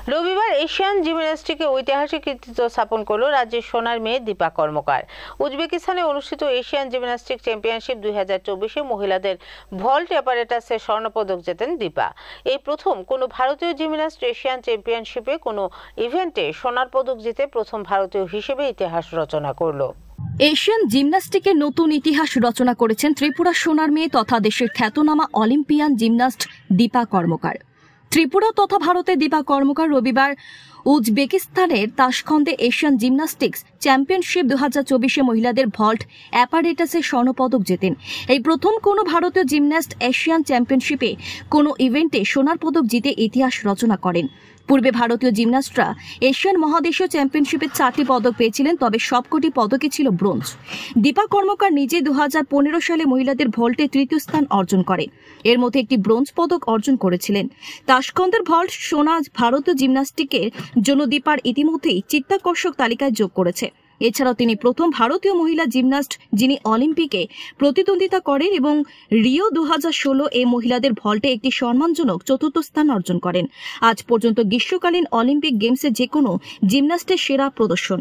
রবিবার এশিয়ান জিমন্যাস্টিকে ঐতিহাসিক কৃতিত্ব স্থাপন করল রাজ্যের সোনার মেয়ে দীপা কর্মকার। উজবেকিস্তানে অনুষ্ঠিত এশিয়ান জিমন্যাস্টিক চ্যাম্পিয়নশিপ 2024-এ মহিলাদের ভল্ট অ্যাপারেটাসে স্বর্ণপদক জেতেন দীপা। এই প্রথম কোনো ভারতীয় জিমন্যাস্ট এশিয়ান চ্যাম্পিয়নশিপে কোনো ইভেন্টে সোনার পদক জিতে প্রথম ভারতীয় হিসেবে ইতিহাস রচনা করল। এশিয়ান জিমন্যাস্টিকের নতুন ইতিহাস রচনা করেছেন ত্রিপুরা সোনার মেয়ে তথা দেশের খ্যাতনামা অলিম্পিয়ান জিমন্যাস্ট দীপা কর্মকার। ত্রিপুরা তথা ভারতের দীপা কর্মকার রবিবার উজবেকিস্তানের তাশখন্দে এশিয়ান জিমন্যাস্টিক্স চ্যাম্পিয়নশিপ 2024-এ মহিলাদের ভল্ট অ্যাপারেটাসে স্বর্ণপদক জেতেন। এই প্রথম কোনো ভারতীয় জিমন্যাস্ট এশিয়ান চ্যাম্পিয়নশিপে কোনো ইভেন্টে সোনার পদক জিতে ইতিহাস রচনা করেন। পূর্বে ভারতীয় জিমন্যাস্টরা এশিয়ান মহাদেশীয় চ্যাম্পিয়নশিপে 4টি পদক পেয়েছিলেন, তবে সবকটি পদকই ছিল ব্রোঞ্জ। দীপা কর্মকার নিজে 2015 সালে মহিলাদের ভল্টে তৃতীয় স্থান অর্জন করে, এর মধ্যে একটি ব্রোঞ্জ পদক অর্জন করেছিলেন। তাশখন্দের ভল্ট সোনা ভারতীয় জিমন্যাস্টিকের জন্য দীপার ইতিমধ্যেই চিত্তাকর্ষক তালিকায় যোগ করেছে। এছাড়াও তিনি প্রথম ভারতীয় মহিলা জিমন্যাস্ট যিনি অলিম্পিকে প্রতিদ্বন্দ্বিতা করেন এবং রিও 2016 এ মহিলাদের ভল্টে একটি সম্মানজনক চতুর্থ স্থান অর্জন করেন। আজ পর্যন্ত গ্রীষ্মকালীন অলিম্পিক গেমসে যে কোনো জিমন্যাস্টের সেরা প্রদর্শন।